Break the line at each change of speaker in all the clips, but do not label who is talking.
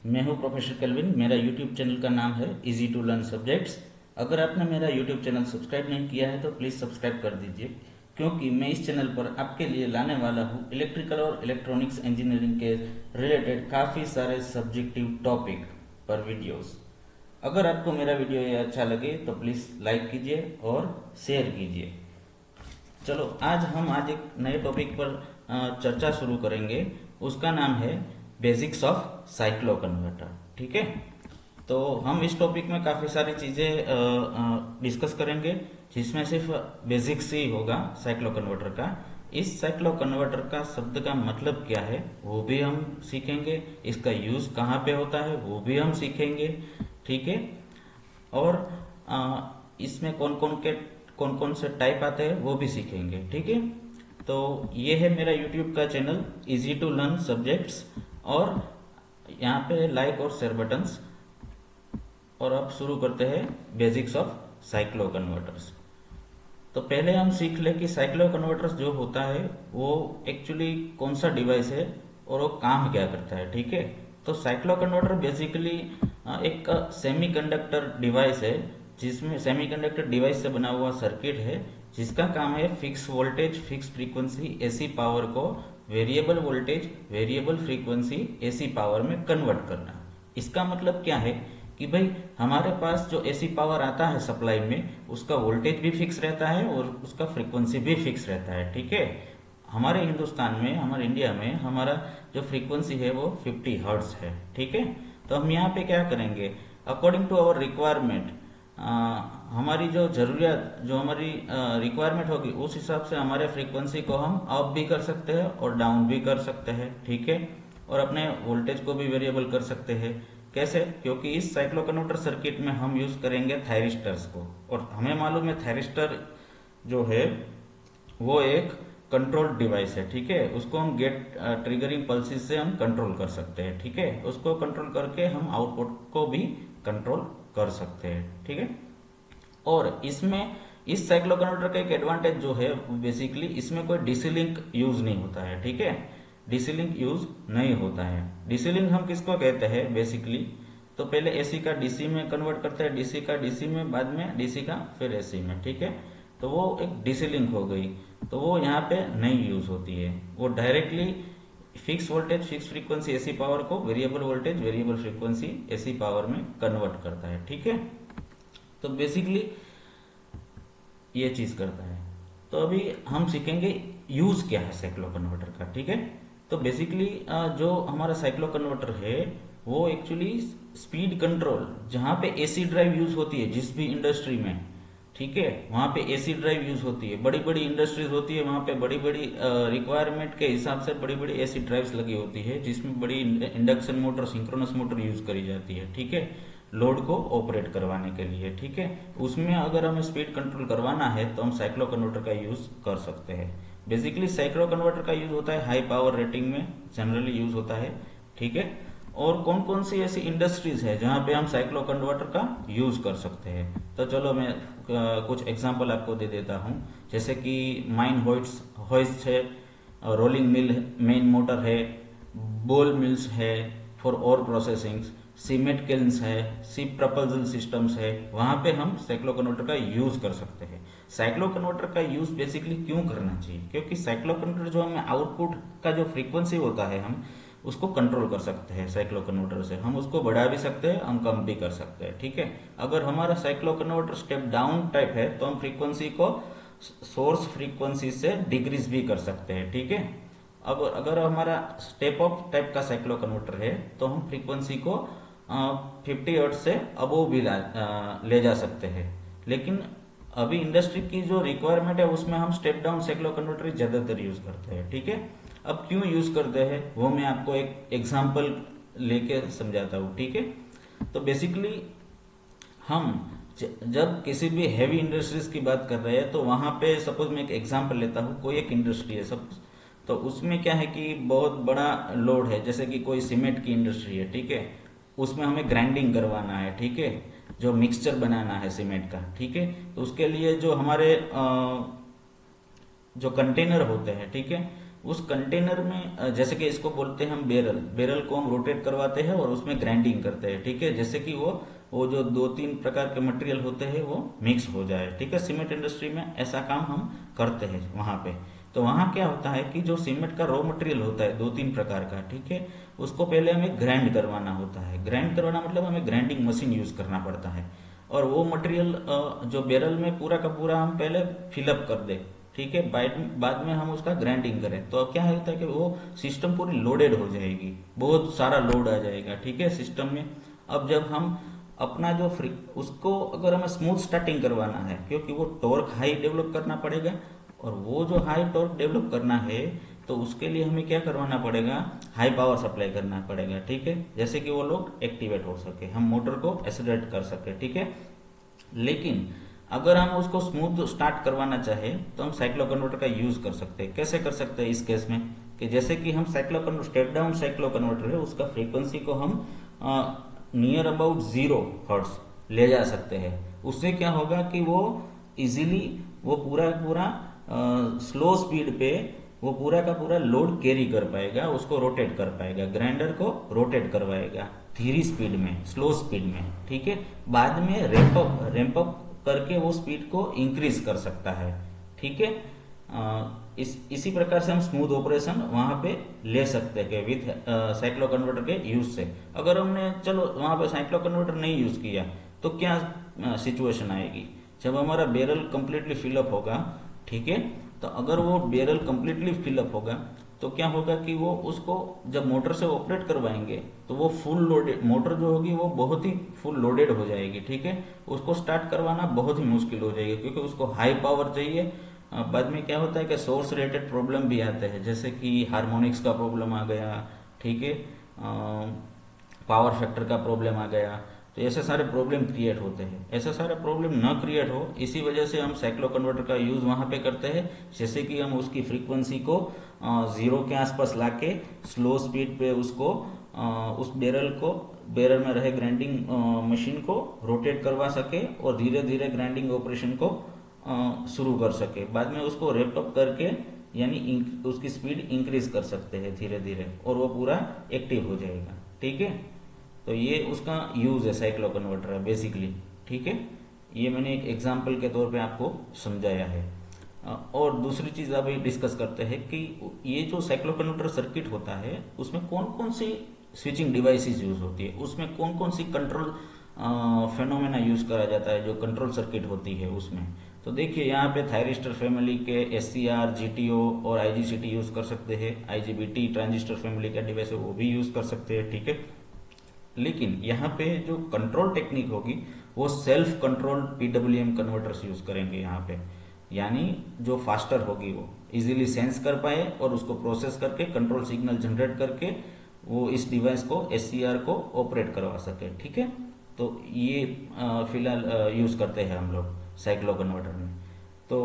मैं हूं professor kelvin. मेरा यूट्यूब चैनल का नाम है इजी टू लर्न सब्जेक्ट्स। अगर आपने मेरा यूट्यूब चैनल सब्सक्राइब नहीं किया है तो प्लीज़ सब्सक्राइब कर दीजिए, क्योंकि मैं इस चैनल पर आपके लिए लाने वाला हूं इलेक्ट्रिकल और इलेक्ट्रॉनिक्स इंजीनियरिंग के रिलेटेड काफ़ी सारे सब्जेक्टिव टॉपिक पर वीडियोस। अगर आपको मेरा वीडियो ये अच्छा लगे तो प्लीज़ लाइक कीजिए और शेयर कीजिए। चलो आज एक नए टॉपिक पर चर्चा शुरू करेंगे। उसका नाम है बेसिक्स ऑफ साइक्लो कन्वर्टर। ठीक है, तो हम इस टॉपिक में काफ़ी सारी चीज़ें डिस्कस करेंगे, जिसमें सिर्फ बेसिक्स ही होगा साइक्लो कन्वर्टर का। इस साइक्लो कन्वर्टर का शब्द का मतलब क्या है वो भी हम सीखेंगे, इसका यूज़ कहाँ पे होता है वो भी हम सीखेंगे। ठीक है, और इसमें कौन कौन से टाइप आते हैं वो भी सीखेंगे। ठीक है, तो ये है मेरा यूट्यूब का channel easy to learn subjects, और यहाँ पे लाइक और शेयर बटन्स। और अब शुरू करते हैं बेसिक्स ऑफ साइक्लो कन्वर्टर्स। तो पहले हम सीख ले कि साइक्लो कन्वर्टर्स जो होता है वो एक्चुअली कौन सा डिवाइस है और वो काम क्या करता है। ठीक है, तो साइक्लो कन्वर्टर बेसिकली एक सेमीकंडक्टर डिवाइस है, जिसमें सेमीकंडक्टर डिवाइस से बना हुआ सर्किट है, जिसका काम है fix voltage fix frequency AC power को variable voltage variable frequency AC power में कन्वर्ट करना। इसका मतलब क्या है कि भाई हमारे पास जो एसी पावर आता है सप्लाई में, उसका वोल्टेज भी फिक्स रहता है और उसका फ्रीक्वेंसी भी फिक्स रहता है। ठीक है, हमारे हिंदुस्तान में, हमारे इंडिया में हमारा जो फ्रीक्वेंसी है वो 50 हर्ट्ज है। ठीक है, तो हम यहाँ पे क्या करेंगे, अकॉर्डिंग टू आवर रिक्वायरमेंट, हमारी जो जरूरियात, जो हमारी रिक्वायरमेंट होगी, उस हिसाब से हमारे फ्रीक्वेंसी को हम अप भी कर सकते हैं और डाउन भी कर सकते हैं। ठीक है, और अपने वोल्टेज को भी वेरिएबल कर सकते हैं। कैसे? क्योंकि इस साइक्लो कन्वर्टर सर्किट में हम यूज करेंगे थायरिस्टर्स को, और हमें मालूम है थायरिस्टर जो है वो एक कंट्रोल डिवाइस है। ठीक है, उसको हम गेट ट्रिगरिंग पल्सेस से हम कंट्रोल कर सकते हैं। ठीक है, उसको कंट्रोल करके हम आउटपुट को भी कंट्रोल कर सकते हैं। ठीक है, और इसमें इस साइक्लो कन्वर्टर का एक एडवांटेज जो है बेसिकली इसमें कोई डीसी लिंक यूज नहीं होता है। ठीक है, डीसी लिंक यूज नहीं होता है। डीसी लिंक हम किसको कहते हैं बेसिकली, तो पहले एसी का डीसी में कन्वर्ट करते हैं, डीसी का डीसी में, बाद में डीसी का फिर एसी में। ठीक है, तो वो एक डीसी लिंक हो गई, तो वो यहाँ पे नहीं यूज होती है। वो directly fix voltage fix frequency AC power को variable voltage variable frequency AC power में कन्वर्ट करता है। ठीक है, तो बेसिकली ये चीज करता है। तो अभी हम सीखेंगे यूज क्या है साइक्लो कन्वर्टर का। ठीक है, तो बेसिकली जो हमारा साइक्लो कन्वर्टर है वो एक्चुअली स्पीड कंट्रोल, जहां पे एसी ड्राइव यूज होती है जिस भी इंडस्ट्री में, ठीक है, वहां पे एसी ड्राइव यूज होती है, बड़ी बड़ी इंडस्ट्रीज होती है, वहां पे बड़ी बड़ी रिक्वायरमेंट के हिसाब से बड़ी बड़ी एसी ड्राइव्स लगी होती है, जिसमें बड़ी induction motor synchronous motor use करी जाती है। ठीक है, लोड को ऑपरेट करवाने के लिए। ठीक है, उसमें अगर हमें स्पीड कंट्रोल करवाना है तो हम साइक्लो कन्वर्टर का यूज कर सकते हैं। बेसिकली साइक्लो कन्वर्टर का यूज होता है हाई पावर रेटिंग में, जनरली यूज होता है। ठीक है, और कौन कौन सी ऐसी इंडस्ट्रीज है जहां पे हम साइक्लो कन्वर्टर का यूज कर सकते हैं, तो चलो मैं कुछ एग्जांपल आपको दे देता हूं। जैसे कि माइन होइस्ट है, रोलिंग मिल मेन मोटर है, बोल मिल्स है फॉर और प्रोसेसिंग, सीमेंट किल्न्स है, सीप प्रपोजल सिस्टम्स है, वहां पे हम साइक्लो कन्वर्टर का यूज कर सकते हैं। साइक्लो कन्वर्टर का यूज बेसिकली क्यों करना चाहिए, क्योंकि साइक्लो कन्वर्टर जो हमें आउटपुट का जो फ्रीक्वेंसी होता है हम उसको कंट्रोल कर सकते हैं। साइक्लो कन्वर्टर से हम उसको बढ़ा भी सकते हैं, हम कम भी कर सकते हैं। ठीक है, अगर हमारा cyclo converter step down type है तो हम फ्रीक्वेंसी को सोर्स फ्रीक्वेंसी से डिक्रीज भी कर सकते हैं। ठीक है, अब अगर हमारा स्टेप अप टाइप का साइक्लो कन्वर्टर है तो हम फ्रीक्वेंसी को 50 हर्ट्ज से अबोव भी ले जा सकते हैं। लेकिन अभी इंडस्ट्री की जो रिक्वायरमेंट है उसमें हम स्टेप डाउन साइक्लो कन्वर्टर ज्यादातर यूज करते हैं। ठीक है, अब क्यों यूज करते हैं वो मैं आपको एक एग्जांपल लेके समझाता हूँ। ठीक है, तो बेसिकली हम जब किसी भी हैवी इंडस्ट्रीज की बात कर रहे हैं तो वहां पे सपोज मैं एक एग्जांपल लेता हूँ, कोई एक इंडस्ट्री है सपोज, तो उसमें क्या है कि बहुत बड़ा लोड है, जैसे कि कोई सीमेंट की इंडस्ट्री है। ठीक है, उसमें हमें ग्राइंडिंग करवाना है। ठीक है, जो मिक्सचर बनाना है सीमेंट का। ठीक है, तो उसके लिए जो हमारे जो कंटेनर होते हैं, ठीक है, उस कंटेनर में जैसे कि इसको बोलते हैं हम बैरल, बैरल को हम रोटेट करवाते हैं और उसमें ग्राइंडिंग करते हैं, ठीक है, जैसे कि वो जो दो तीन प्रकार के मटेरियल होते हैं वो मिक्स हो जाए, ठीक है। सीमेंट इंडस्ट्री में ऐसा काम हम करते हैं वहां पे। तो वहां क्या होता है कि जो सीमेंट का रॉ मटेरियल होता है दो तीन प्रकार का, ठीक है, उसको पहले हमें ग्राइंड करवाना होता है। ग्राइंड करवाना मतलब हमें ग्राइंडिंग मशीन यूज करना पड़ता है, और वो मटेरियल जो बैरल में पूरा का पूरा हम पहले फिलअप कर दे, ठीक है, बाद में हम उसका ग्राइंडिंग करें, तो क्या होता है कि वो सिस्टम पूरी लोडेड हो जाएगी, बहुत सारा लोड आ जाएगा, ठीक है, सिस्टम में। अब जब हम अपना जो फ्री उसको अगर हमें स्मूथ स्टार्टिंग करवाना है, क्योंकि वो टॉर्क हाई डेवलप करना पड़ेगा, और वो जो हाई टॉर्क डेवलप करना है तो उसके लिए हमें क्या करवाना पड़ेगा, हाई पावर सप्लाई करना पड़ेगा, ठीक है, जैसे कि वो लोग एक्टिवेट हो सके, हम मोटर को एक्सीलरेट कर सके, ठीक है। लेकिन अगर हम उसको स्मूथ स्टार्ट करवाना चाहे तो हम साइक्लो कन्वर्टर का यूज कर सकते हैं। कैसे कर सकते हैं इस केस में, कि जैसे कि हम cyclo converter, step down cyclo converter है, उसका फ्रीक्वेंसी को हम नियर अबाउट 0 हर्ट्ज ले जा सकते हैं। उससे क्या होगा कि वो इजीली वो पूरा पूरा स्लो स्पीड पे वो पूरा का पूरा लोड कैरी कर पाएगा, उसको रोटेट कर पाएगा, ग्राइंडर को रोटेट करवाएगा धीरी स्पीड में, स्लो स्पीड में, ठीक है। बाद में रैंप अप करके वो स्पीड को इंक्रीज कर सकता है, ठीक है। इसी प्रकार से हम स्मूथ ऑपरेशन वहां पे ले सकते हैं विथ साइक्लो कन्वर्टर के यूज से। अगर हमने चलो वहां पे साइक्लो कन्वर्टर नहीं यूज किया तो क्या सिचुएशन आएगी, जब हमारा बैरल कंप्लीटली फिलअप होगा, ठीक है, तो अगर वो बैरल कंप्लीटली फिलअप होगा तो क्या होगा कि वो उसको जब मोटर से ऑपरेट करवाएंगे तो वो फुल लोडेड मोटर जो होगी वो बहुत ही फुल लोडेड हो जाएगी, ठीक है। उसको स्टार्ट करवाना बहुत ही मुश्किल हो जाएगा क्योंकि उसको हाई पावर चाहिए। बाद में क्या होता है कि सोर्स रिलेटेड प्रॉब्लम भी आते हैं, जैसे कि हार्मोनिक्स का प्रॉब्लम आ गया, ठीक है, पावर फैक्टर का प्रॉब्लम आ गया, तो ऐसे सारे प्रॉब्लम क्रिएट होते हैं। ऐसे सारे प्रॉब्लम न क्रिएट हो इसी वजह से हम साइक्लो कन्वर्टर का यूज वहां पे करते हैं, जैसे कि हम उसकी फ्रीक्वेंसी को 0 के आसपास लाके स्लो स्पीड पे उसको उस बैरल में रहे ग्राइंडिंग मशीन को रोटेट करवा सके और धीरे धीरे ग्राइंडिंग ऑपरेशन को शुरू कर सके। बाद में उसको रैप अप करके यानी उसकी स्पीड इंक्रीज कर सकते हैं धीरे धीरे और वो पूरा एक्टिव हो जाएगा, ठीक है। तो ये उसका यूज है, साइक्लो कन्वर्टर है बेसिकली, ठीक है। ये मैंने एक एग्जांपल के तौर पे आपको समझाया है। और दूसरी चीज अभी डिस्कस करते हैं कि ये जो साइक्लो कन्वर्टर सर्किट होता है उसमें कौन कौन सी स्विचिंग डिवाइसेस यूज होती है, उसमें कौन कौन सी कंट्रोल फेनोमेना यूज करा जाता है जो कंट्रोल सर्किट होती है उसमें। तो देखिए यहाँ पे थायरिस्टर फैमिली के SCR, GTO और IGCT यूज कर सकते हैं, IGBT ट्रांजिस्टर फैमिली का डिवाइस है वो भी यूज कर सकते हैं, ठीक है। लेकिन यहाँ पे जो कंट्रोल टेक्निक होगी वो self control PWM converters use करेंगे यहाँ पे, यानी जो फास्टर होगी वो इजीली सेंस कर पाए और उसको प्रोसेस करके कंट्रोल सिग्नल जनरेट करके वो इस डिवाइस को SCR को ऑपरेट करवा सके, ठीक है। तो ये फिलहाल यूज करते हैं हम लोग साइक्लो कन्वर्टर में। तो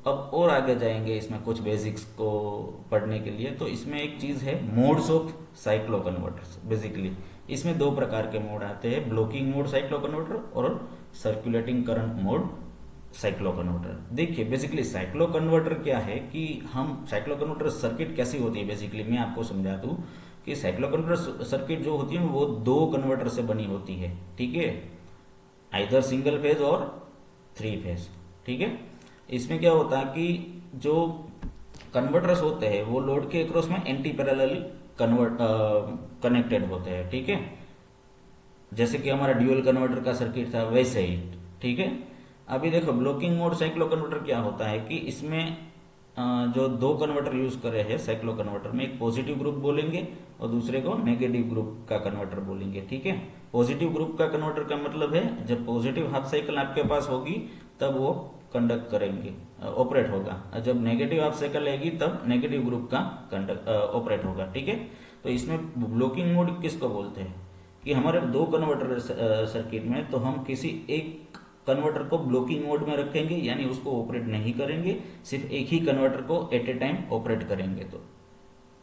अब और आगे जाएंगे इसमें कुछ बेसिक्स को पढ़ने के लिए। तो इसमें एक चीज है modes of cyclo converters. Basically इसमें दो प्रकार के मोड आते हैं, ब्लॉकिंग मोड साइक्लो कन्वर्टर और circulating current mode cyclo converter. देखिए बेसिकली साइक्लो कन्वर्टर क्या है कि हम साइक्लो कन्वर्टर सर्किट कैसी होती है, बेसिकली मैं आपको समझा दूं कि साइक्लो कन्वर्टर सर्किट जो होती है वो दो कन्वर्टर से बनी होती है, ठीक है, आइदर सिंगल फेज और 3 फेज, ठीक है। इसमें क्या होता है कि जो कन्वर्टर्स होते हैं वो लोड के अक्रॉस में एंटी पैरेलल कनेक्टेड होते हैं, ठीक है, जैसे कि हमारा ड्यूअल कन्वर्टर का सर्किट था वैसे ही, ठीक है। अभी देखो ब्लॉकिंग मोड साइक्लो कन्वर्टर क्या होता है कि इसमें जो दो कन्वर्टर यूज करे हैं साइक्लो कन्वर्टर में, एक पॉजिटिव ग्रुप बोलेंगे और दूसरे को नेगेटिव ग्रुप का कन्वर्टर बोलेंगे, ठीक है। पॉजिटिव ग्रुप का कन्वर्टर का मतलब है जब पॉजिटिव हाफ साइकिल आपके पास होगी तब वो कंडक्ट करेंगे, ऑपरेट होगा, जब नेगेटिव हाफ साइकिल आएगी तब नेगेटिव ग्रुप का कंडक्ट ऑपरेट होगा, ठीक है। तो इसमें ब्लॉकिंग मोड किसको बोलते हैं कि हमारे दो कन्वर्टर सर्किट में, तो हम किसी एक कन्वर्टर को ब्लॉकिंग मोड में रखेंगे यानी उसको ऑपरेट नहीं करेंगे, सिर्फ एक ही कन्वर्टर को एट ए टाइम ऑपरेट करेंगे, तो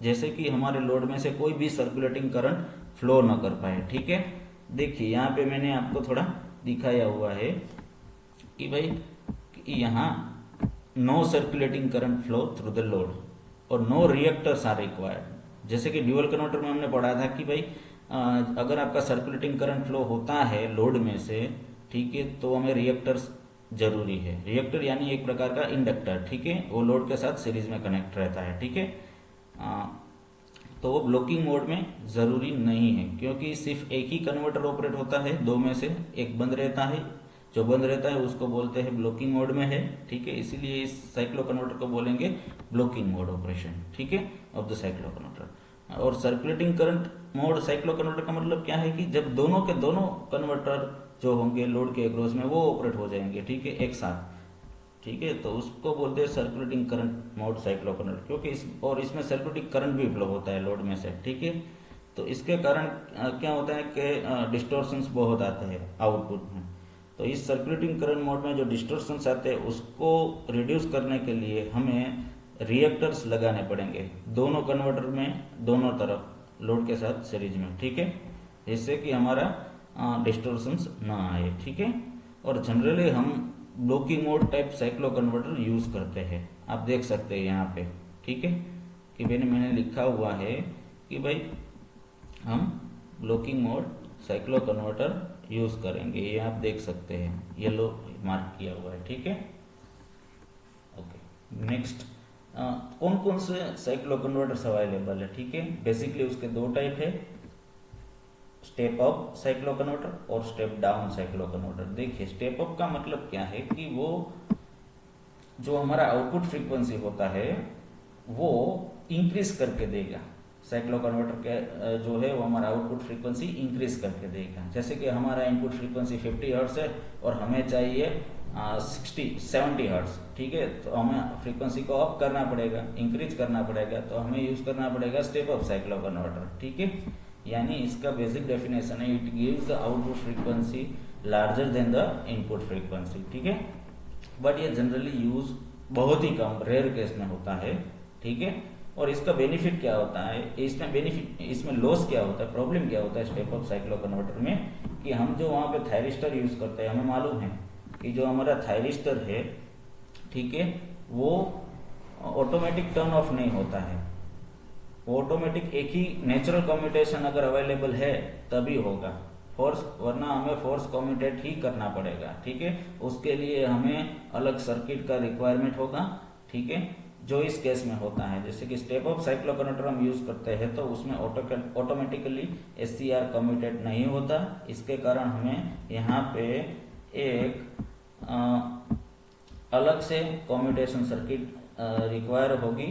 जैसे कि हमारे लोड में से कोई भी सर्कुलेटिंग करंट फ्लो न कर पाए, ठीक है। देखिए यहाँ पे मैंने आपको थोड़ा दिखाया हुआ है कि भाई यहाँ no circulating current flow through the load, और नो रिएक्टर्स आर रिक्वायर्ड। जैसे कि ड्यूअल कन्वर्टर में हमने पढ़ा था कि भाई अगर आपका सर्कुलेटिंग करंट फ्लो होता है लोड में से, ठीक है, तो हमें रिएक्टर्स जरूरी है। रिएक्टर यानी एक प्रकार का इंडक्टर, ठीक है, वो लोड के साथ सीरीज में कनेक्ट रहता है, ठीक है। तो वो ब्लॉकिंग मोड में जरूरी नहीं है, क्योंकि सिर्फ एक ही कन्वर्टर ऑपरेट होता है, दो में से एक बंद रहता है। जो बंद रहता है उसको बोलते हैं ब्लॉकिंग मोड में है, ठीक है। इसीलिए इस साइक्लो कन्वर्टर को बोलेंगे ब्लॉकिंग मोड ऑपरेशन, ठीक है, ऑफ द साइक्लो कन्वर्टर। और circulating current mode cyclo converter का मतलब क्या है कि जब दोनों के दोनों कन्वर्टर जो होंगे लोड के अक्रॉस में वो ऑपरेट हो जाएंगे, ठीक है, एक साथ, ठीक है, तो उसको बोलते हैं circulating current mode cyclo converter. क्योंकि इसमें सर्कुलेटिंग करंट भी फ्लो होता है लोड में से, ठीक है। तो इसके कारण क्या होता है कि डिस्टॉर्शंस बहुत आते हैं आउटपुट में। तो इस सर्कुलेटिंग करंट मोड में जो डिस्टॉर्शंस आते हैं उसको रिड्यूस करने के लिए हमें रिएक्टर्स लगाने पड़ेंगे दोनों कन्वर्टर में, दोनों तरफ लोड के साथ सीरीज में, ठीक है, जिससे कि हमारा डिस्टॉर्शंस ना आए, ठीक है। और जनरली हम blocking mode type cyclo converter use करते हैं। आप देख सकते हैं यहाँ पे, ठीक है, कि मैंने लिखा हुआ है कि भाई हम blocking mode cyclo converter use करेंगे। ये आप देख सकते हैं, येलो मार्क किया हुआ है, ठीक है। ओके, नेक्स्ट कौन कौन से साइक्लो कन्वर्टर्स अवेलेबल है, ठीक है। बेसिकली उसके दो टाइप है, स्टेप अप साइक्लो कन्वर्टर और स्टेप डाउन साइक्लो कन्वर्टर। देखिए, स्टेप अप का मतलब क्या है कि वो जो हमारा आउटपुट फ्रीक्वेंसी होता है वो इंक्रीज करके देगा। साइक्लो कन्वर्टर के जो है वो हमारा आउटपुट फ्रीक्वेंसी इंक्रीज करके देगा। जैसे कि हमारा इनपुट फ्रीक्वेंसी 50 हर्ट्ज है और हमें चाहिए 70 हर्ट्ज, ठीक है, तो हमें फ्रीक्वेंसी को अप करना पड़ेगा, इंक्रीज करना पड़ेगा, तो हमें यूज करना पड़ेगा स्टेप अप साइक्लो कन्वर्टर, ठीक है। यानी इसका बेसिक डेफिनेशन है, it gives the output frequency larger than the input frequency, ठीक है। बट ये जनरली यूज बहुत ही कम, रेयर केस में होता है, ठीक है। और इसका बेनिफिट क्या होता है, इसमें लॉस क्या होता है, प्रॉब्लम क्या होता है स्टेप अप साइक्लो कन्वर्टर में, कि हम जो वहां पे थायरिस्टर यूज करते हैं, हमें मालूम है कि जो हमारा थायरिस्टर है, ठीक है, वो ऑटोमेटिक टर्न ऑफ नहीं होता है। ऑटोमेटिक एक ही नेचुरल कम्यूटेशन अगर अवेलेबल है तभी होगा, फोर्स, वरना हमें फोर्स कम्यूटेट ही करना पड़ेगा, ठीक है। उसके लिए हमें अलग सर्किट का रिक्वायरमेंट होगा, ठीक है, जो इस केस में होता है। जैसे कि स्टेप अप साइक्लो कन्वर्टर हम यूज करते हैं तो उसमें ऑटोमेटिकली एससीआर कम्यूटेट नहीं होता। इसके कारण हमें यहाँ पे एक अलग से कम्यूटेशन सर्किट रिक्वायर होगी,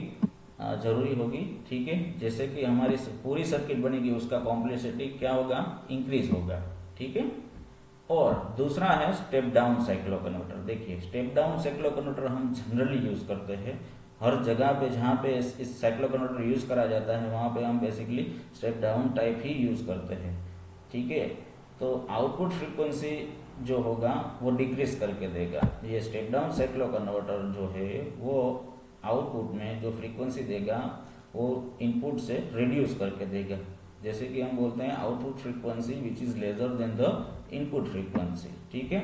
जरूरी होगी, ठीक है। जैसे कि हमारी पूरी सर्किट बनेगी, उसका कॉम्प्लेक्सिटी क्या होगा, इंक्रीज होगा, ठीक है। और दूसरा है स्टेप डाउन साइक्लो कन्वर्टर। देखिए, स्टेप डाउन साइक्लो कन्वर्टर हम जनरली यूज करते हैं हर जगह पे जहाँ पे इस साइक्लो कन्वर्टर यूज करा जाता है वहां पे हम बेसिकली स्टेप डाउन टाइप ही यूज करते हैं, ठीक है। तो आउटपुट फ्रीक्वेंसी जो होगा वो डिक्रीज करके देगा। ये स्टेप डाउन साइक्लो कन्वर्टर जो है वो आउटपुट में जो फ्रीक्वेंसी देगा वो इनपुट से रिड्यूस करके देगा। जैसे कि हम बोलते हैं output frequency which is lesser than the input frequency, ठीक है,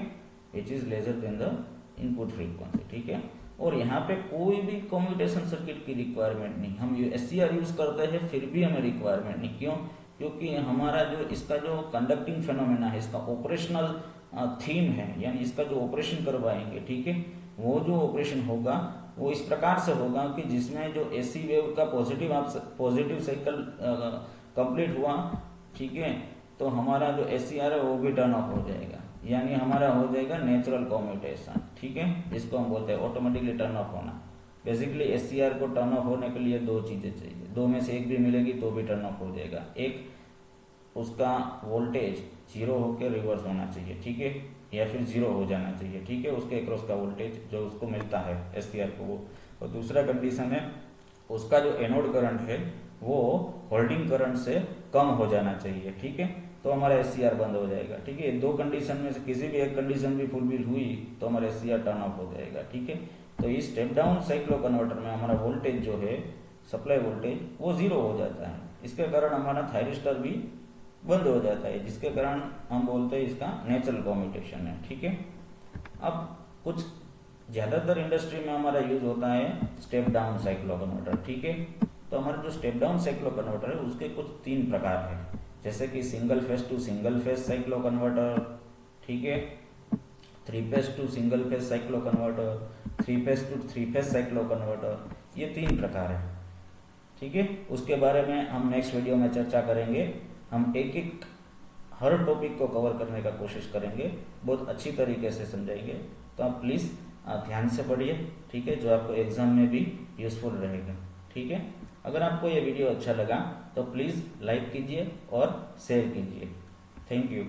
which is lesser than the input frequency, ठीक है। और यहाँ पे कोई भी कम्यूटेशन सर्किट की रिक्वायरमेंट नहीं, हम एससीआर यूज करते हैं फिर भी हमें रिक्वायरमेंट नहीं। क्यों? क्योंकि हमारा जो इसका जो कंडक्टिंग फेनोमेना है, इसका ऑपरेशनल थीम है, यानी इसका जो ऑपरेशन करवाएंगे, ठीक है, वो जो ऑपरेशन होगा वो इस प्रकार से होगा कि जिसमें जो एसी वेव का पॉजिटिव साइकिल कंप्लीट हुआ, ठीक है, तो हमारा जो एससीआर है वो भी टर्न ऑफ हो जाएगा, यानी हमारा हो जाएगा नेचुरल कम्यूटेशन, ठीक है, जिसको हम बोलते हैं ऑटोमेटिकली टर्न ऑफ होना। बेसिकली एससीआर को टर्न ऑफ होने के लिए दो चीजें चाहिए, दो में से एक भी मिलेगी तो भी टर्न ऑफ हो जाएगा। एक, उसका वोल्टेज जीरो होकर रिवर्स होना चाहिए, ठीक है, या फिर जीरो हो जाना चाहिए, ठीक है, उसके अक्रॉस का वोल्टेज जो उसको मिलता है एससीआर को वो। और दूसरा कंडीशन है उसका जो एनोड करंट है वो होल्डिंग करंट से कम हो जाना चाहिए, ठीक है, तो हमारा एससीआर बंद हो जाएगा, ठीक है। दो कंडीशन में से किसी भी एक कंडीशन भी फुलफिल हुई तो हमारा एससीआर टर्न ऑफ हो जाएगा, ठीक है। तो इस स्टेप डाउन साइक्लो कन्वर्टर में हमारा वोल्टेज जो है, सप्लाई वोल्टेज, वो जीरो हो जाता है। इसके कारण हमारा थायरिस्टर भी बंद हो जाता है, जिसके कारण हम बोलते हैं इसका नेचुरल कम्यूटेशन है, ठीक है। अब कुछ ज़्यादातर इंडस्ट्री में हमारा यूज होता है स्टेप डाउन साइक्लो कन्वर्टर, ठीक है। तो हमारा जो स्टेप डाउन साइक्लो कन्वर्टर है उसके कुछ 3 प्रकार है, जैसे कि single phase to single phase cycloconverter, ठीक है, 3 phase to single phase cycloconverter, 3 phase to 3 phase cycloconverter, ये 3 प्रकार है, ठीक है। उसके बारे में हम नेक्स्ट वीडियो में चर्चा करेंगे। हम एक एक हर टॉपिक को कवर करने का कोशिश करेंगे, बहुत अच्छी तरीके से समझाएंगे। तो आप प्लीज़ ध्यान से पढ़िए, ठीक है, जो आपको एग्जाम में भी यूजफुल रहेगा, ठीक है। अगर आपको ये वीडियो अच्छा लगा तो प्लीज़ लाइक कीजिए और शेयर कीजिए। Thank you.